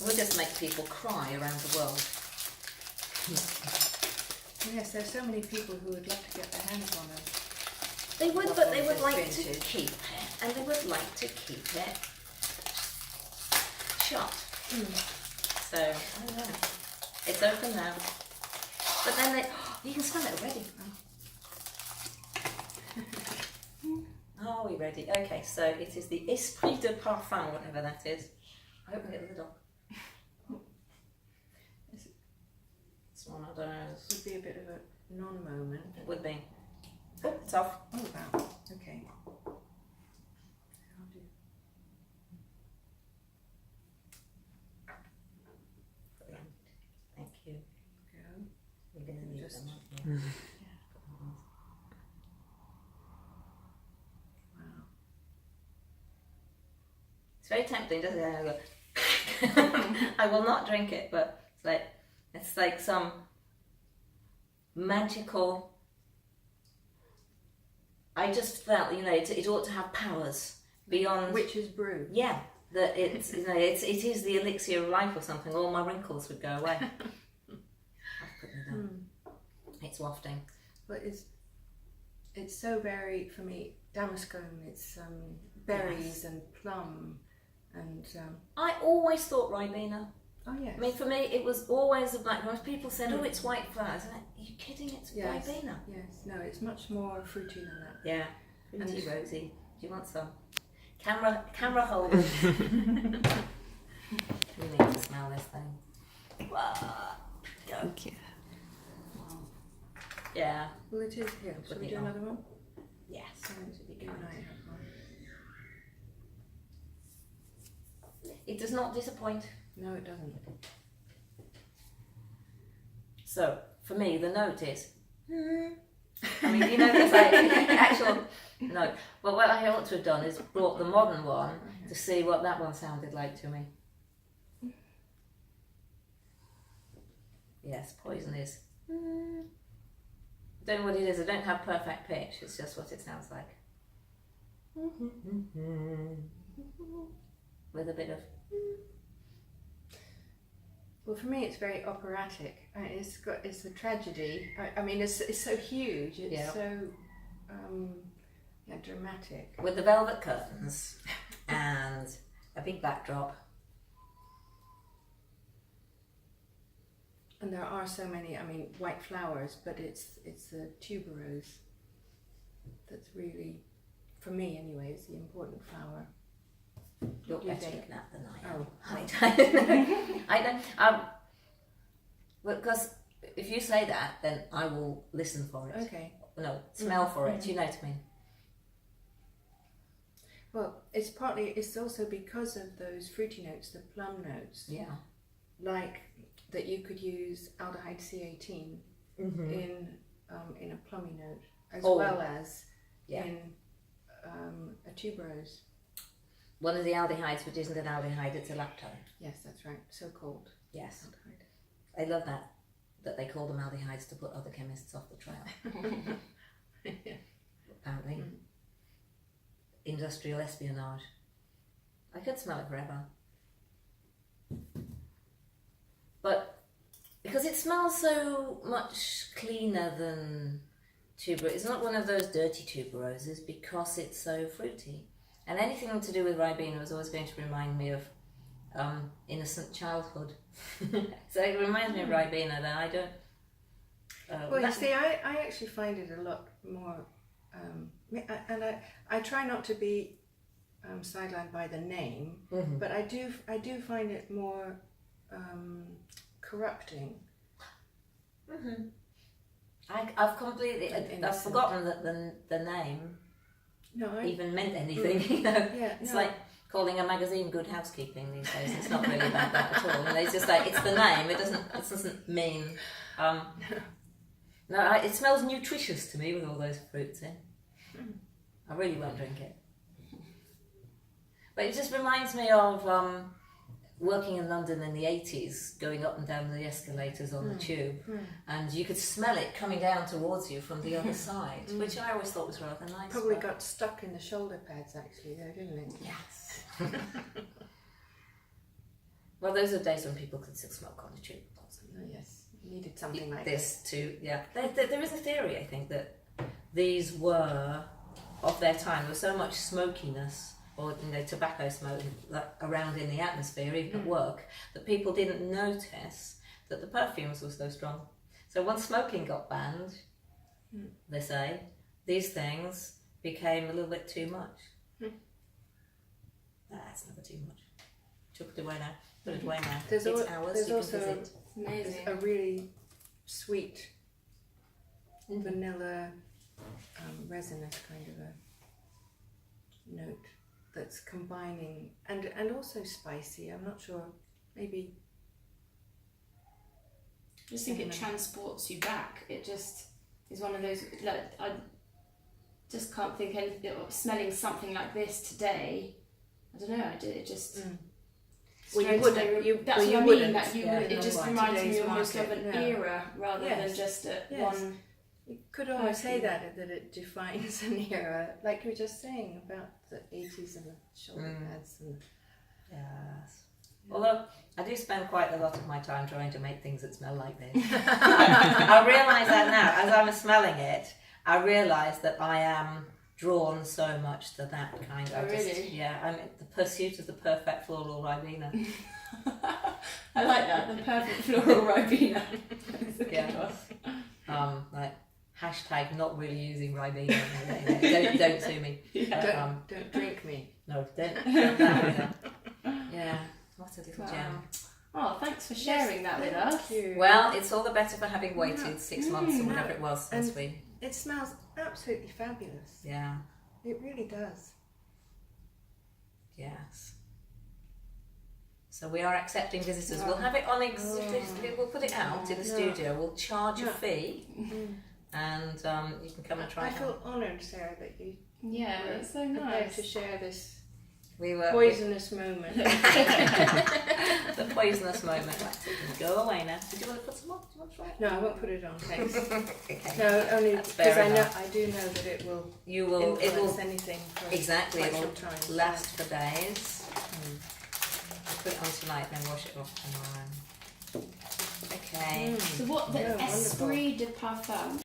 We'll just make people cry around the world. Yes, there's so many people who would love to get their hands on it. They would, but they would like to keep it, and they would like to keep it shut. So, I don't know. It's open now. But then you can smell it already. Are we ready? Okay, so it is the Esprit de Parfum, whatever that is. I opened it with a dog. This one, I don't know. This would be a bit of a non-moment. It would be. Oh, it's off. Oh, wow. Okay. I'll do. Brilliant. Thank you. Go. We're going to need Just- them, aren't we? Yeah. It's very tempting, doesn't it? I go, I will not drink it, but it's like some magical. I just felt, it ought to have powers beyond. Witch's brew. Yeah, that it's it is the elixir of life or something. All my wrinkles would go away. I've put it down. It's wafting. But it's so very, for me, Damascone. It's berries and plum and. I always thought Ribena. Oh yes. I mean, for me, it was always a black rose. People said, "Oh, it's white flowers." I'm like, are you kidding? It's Yes. Ribena. Yes. No, it's much more fruity than that. Yeah, And- fruity rosy. Do you want some? Camera holders. We need to smell this thing. Thank you. Yeah. Well, it is here. Shall we do another one? Yes. You and I have one. It does not disappoint. No, it doesn't. So for me, the note is. I mean, there's like actual note. But what I ought to have done is brought the modern one to see what that one sounded like to me. Yes, poison is. I don't know what it is. I don't have perfect pitch. It's just what it sounds like. With a bit of. Well, for me, it's very operatic. It's a tragedy. I mean, it's so huge. It's so dramatic. With the velvet curtains and a big backdrop. And there are so many. I mean, white flowers, but it's the tuberose that's really, for me anyway, is the important flower. You're What do you better think? at that than I am. Oh. I don't. Well, because if you say that, then I will listen for it. Okay. No, smell for it. You know what I mean? Well, it's also because of those fruity notes, the plum notes. Yeah. Like that you could use aldehyde C18 in a plummy note, as well as in a tuberose. One of the aldehydes, which isn't an aldehyde, it's a lactone. Yes, that's right. So called. Yes. Aldehyde. I love that they call them aldehydes to put other chemists off the trail. Apparently. Industrial espionage. I could smell it forever. But because it smells so much cleaner than tuberose, it's not one of those dirty tuberoses because it's so fruity. And anything to do with Ribena was always going to remind me of innocent childhood. So it reminds me of Ribena that I don't. Well, you see, I actually find it a lot more, and I try not to be sidelined by the name, but I do find it more corrupting. I've completely I've forgotten that the name even meant anything. It's like calling a magazine Good Housekeeping these days. It's not really about that at all. And it's just like it's the name. It doesn't mean. No, it smells nutritious to me with all those fruits in. I really won't drink it. But it just reminds me of working in London in the 80s, going up and down the escalators on the tube, and you could smell it coming down towards you from the other side, which I always thought was rather nice. Probably got stuck in the shoulder pads actually, though, didn't it? Yes. Well, those are days when people could still smoke on the tube. Oh, yes, you needed something like this too. Yeah, there is a theory, I think, that these were of their time. There was so much smokiness or tobacco smoke around in the atmosphere, even at work, that people didn't notice that the perfumes were so strong. So once smoking got banned, they say, these things became a little bit too much. That's never too much. Chuck it away now. Put it away now. There's ours. You also can visit. Amazing. a really sweet vanilla resinous kind of a note that's combining and also spicy. I'm not sure. Maybe. I just think it transports you back. It just is one of those, like, I just can't think anything, smelling something like this today, I don't know, it just... Well, you wouldn't. That's what I mean, that you would, it just reminds me almost of an era rather than just one... You could almost say that it defines an era, like you were just saying about the 80s and the shoulder pads. And yes. Although I do spend quite a lot of my time trying to make things that smell like this. I realise that now, as I'm smelling it, I realise that I am drawn so much to that kind of... Really? I'm in the pursuit of the perfect floral Ribena. I like that, the perfect floral Ribena. Yeah. Like, hashtag not really using Ribena. don't sue me. Yeah. Don't drink me. No, don't that either. Yeah. What a little gem. Oh, thanks for sharing that with us. You. Well, it's all the better for having waited 6 months or whatever it was since we... It smells absolutely fabulous. Yeah. It really does. Yes. So we are accepting visitors. We'll have it on we'll put it out in the studio. We'll charge a fee, and you can come and try it. I feel honoured, Sarah, that you it's so prepared nice to share this were poisonous moment. The poisonous moment. Right, so you can go away now. Did you want to put some on? Do you want to try it? No, I won't put it on. Thanks. Okay. No, only That's because fair I do know that it will. You will. It will anything. For exactly. It quite will some time, last for days. I'll put it on tonight, then wash it off tomorrow. Okay. So what, the Esprit de Parfum